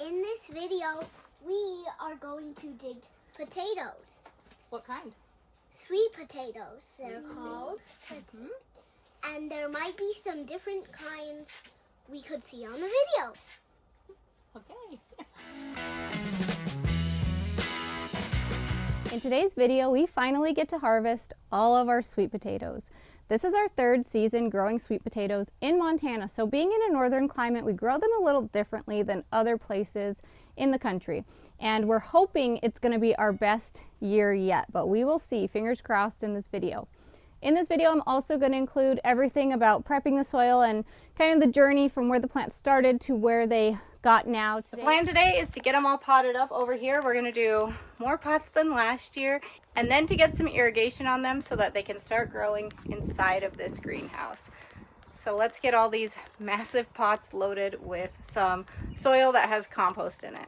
In this video, we are going to dig potatoes. What kind? Sweet potatoes, they're called. And there might be some different kinds we could see on the video. Okay. In today's video, we finally get to harvest all of our sweet potatoes. This is our third season growing sweet potatoes in Montana. So being in a northern climate, we grow them a little differently than other places in the country. And we're hoping it's going to be our best year yet, but we will see, fingers crossed, in this video. In this video, I'm also going to include everything about prepping the soil and kind of the journey from where the plants started to where they got now today. The plan today is to get them all potted up over here. We're going to do more pots than last year, and then to get some irrigation on them so that they can start growing inside of this greenhouse. So let's get all these massive pots loaded with some soil that has compost in it.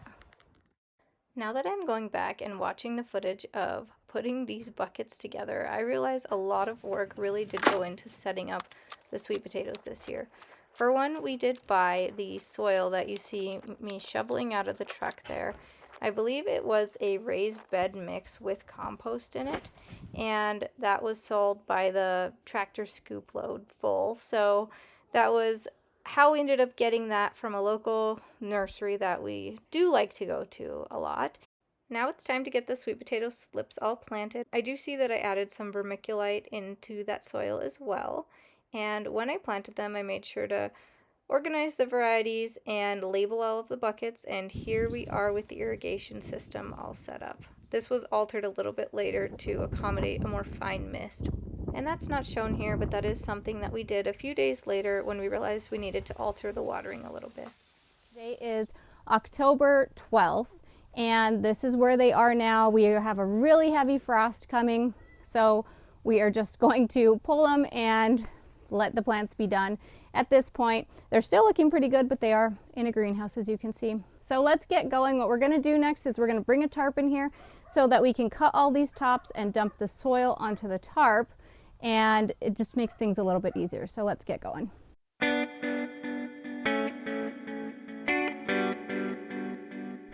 Now that I'm going back and watching the footage of putting these buckets together, I realize a lot of work really did go into setting up the sweet potatoes this year. For one, we did buy the soil that you see me shoveling out of the truck there. I believe it was a raised bed mix with compost in it, and that was sold by the tractor scoop load full. So that was how we ended up getting that from a local nursery that we do like to go to a lot. Now it's time to get the sweet potato slips all planted. I do see that I added some vermiculite into that soil as well. And when I planted them, I made sure to organize the varieties and label all of the buckets. And here we are with the irrigation system all set up. This was altered a little bit later to accommodate a more fine mist. And that's not shown here, but that is something that we did a few days later when we realized we needed to alter the watering a little bit. Today is October 12th, and this is where they are now. We have a really heavy frost coming, so we are just going to pull them and let the plants be done. At this point, they're still looking pretty good, but they are in a greenhouse, as you can see. So let's get going. What we're going to do next is we're going to bring a tarp in here so that we can cut all these tops and dump the soil onto the tarp, and it just makes things a little bit easier. So let's get going.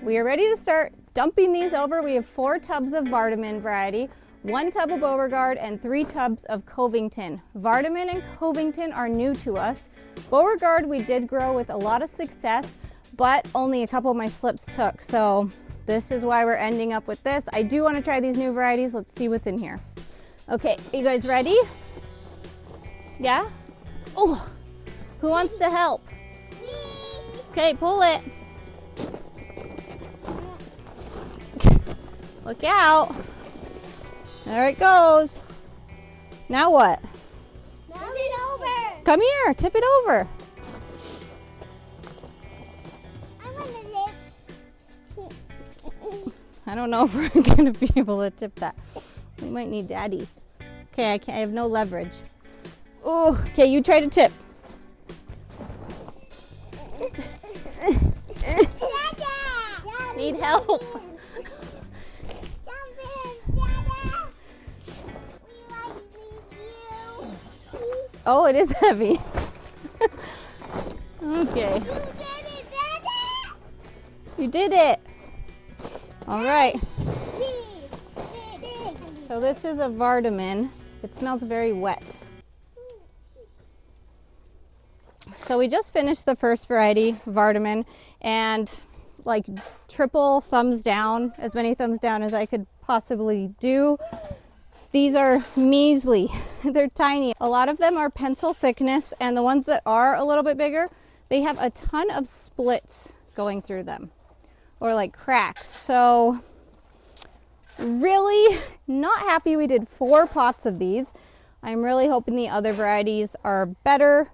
We are ready to start dumping these over. We have 4 tubs of Vaman variety, 1 tub of Beauregard, and 3 tubs of Coington. Vaman and Coington are new to us. Beauregard we did grow with a lot of success, but only a couple of my slips took. So this is why we're ending up with this. I do want to try these new varieties. Let's see what's in here. Okay, are you guys ready? Yeah? Oh, who wants to help? Me. Okay, pull it. Look out. There it goes. Now what? Tip it over. Come here, tip it over. I want to tip. I don't know if we're going to be able to tip that. We might need Daddy. Okay, I have no leverage. Oh, okay, you try to tip. Dada. Need help. Jump in, Dada. We like you. Oh, it is heavy. Okay, You did it, Dada. you did it. All right. Dig. So this is a Vaman. It smells very wet. So we just finished the first variety, Vaman, and like triple thumbs down, as many thumbs down as I could possibly do. These are measly. They're tiny. A lot of them are pencil thickness, and the ones that are a little bit bigger, they have a ton of splits going through them, or like cracks. So really not happy we did 4 pots of these. I'm really hoping the other varieties are better,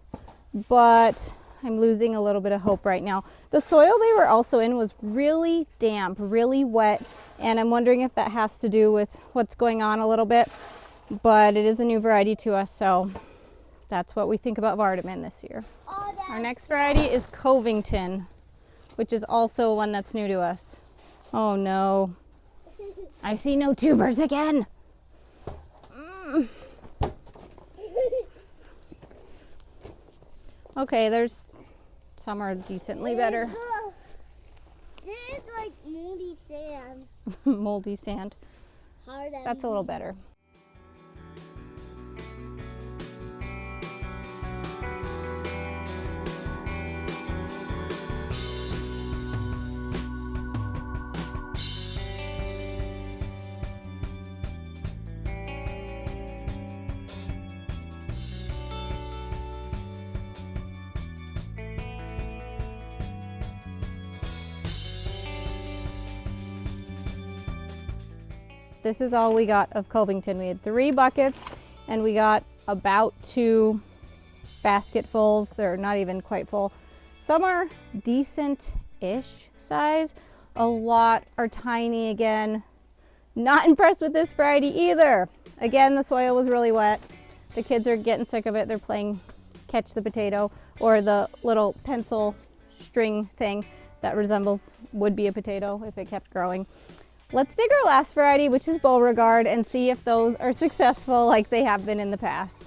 but I'm losing a little bit of hope right now. The soil they were also in was really damp, really wet, and I'm wondering if that has to do with what's going on a little bit, but it is a new variety to us, so that's what we think about Vaman this year. Our next variety is Coington, which is also one that's new to us. Oh no. I see no tubers again. Okay, there's some are decently better. Moldy sand. Hard and That's a little better. This is all we got of Coington. We had 3 buckets and we got about 2 basketfuls. They're not even quite full. Some are decent-ish size. A lot are tiny again. Not impressed with this variety either. Again, the soil was really wet. The kids are getting sick of it. They're playing catch the potato, or the little pencil string thing that would be a potato if it kept growing. Let's dig our last variety, which is Beauregard, and see if those are successful like they have been in the past.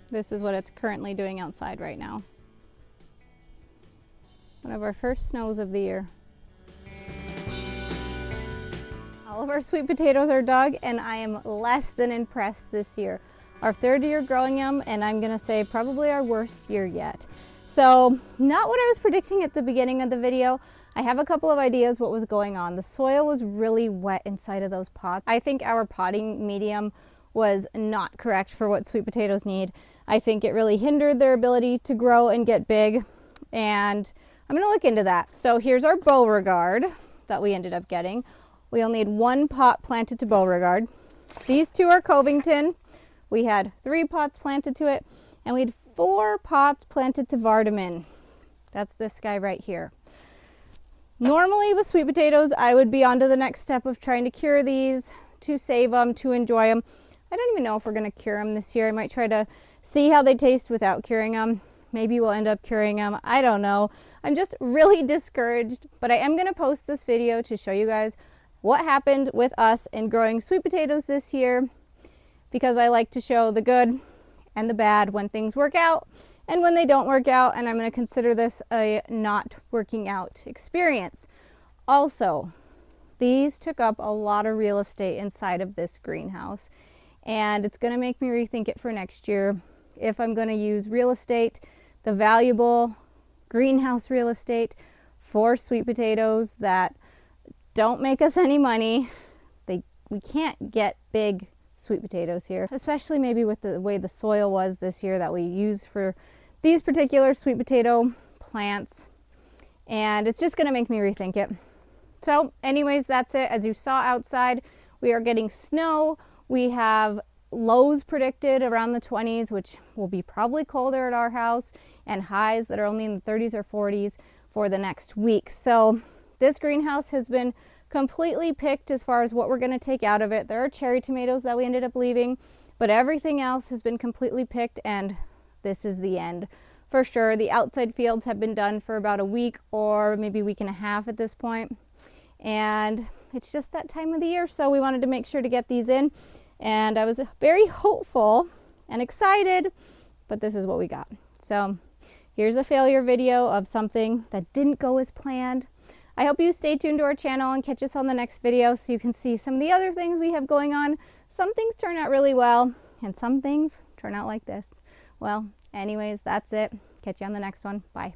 This is what it's currently doing outside right now. One of our first snows of the year. All of our sweet potatoes are dug, and I am less than impressed this year. Our 3rd year growing them, and I'm gonna say probably our worst year yet. So, not what I was predicting at the beginning of the video. I have a couple of ideas what was going on. The soil was really wet inside of those pots. I think our potting medium was not correct for what sweet potatoes need. I think it really hindered their ability to grow and get big, and I'm gonna look into that. So here's our Beauregard that we ended up getting. We only had 1 pot planted to Beauregard. These 2 are Coington. We had 3 pots planted to it, and we had 4 pots planted to Vardaman. That's this guy right here. Normally with sweet potatoes, I would be on to the next step of trying to cure these, to save them, to enjoy them. I don't even know if we're going to cure them this year. I might try to see how they taste without curing them. Maybe we'll end up curing them. I don't know. I'm just really discouraged, but I am going to post this video to show you guys what happened with us in growing sweet potatoes this year, because I like to show the good and the bad when things work out and when they don't work out, and I'm going to consider this a not working out experience. Also, these took up a lot of real estate inside of this greenhouse, and it's going to make me rethink it for next year if I'm going to use real estate, the valuable greenhouse real estate, for sweet potatoes that don't make us any money. We can't get big sweet potatoes here, especially maybe with the way the soil was this year that we used for these particular sweet potato plants, and it's just going to make me rethink it. So anyways, that's it. As you saw outside, we are getting snow. We have lows predicted around the 20s, which will be probably colder at our house, and highs that are only in the 30s or 40s for the next week. So this greenhouse has been completely picked as far as what we're going to take out of it. There are cherry tomatoes that we ended up leaving, but everything else has been completely picked, and this is the end for sure. The outside fields have been done for about a week or maybe a week and a half at this point, and it's just that time of the year, so we wanted to make sure to get these in, and I was very hopeful and excited, but this is what we got. So here's a failure video of something that didn't go as planned. I hope you stay tuned to our channel and catch us on the next video so you can see some of the other things we have going on. Some things turn out really well, and some things turn out like this. Well, anyways, that's it. Catch you on the next one. Bye.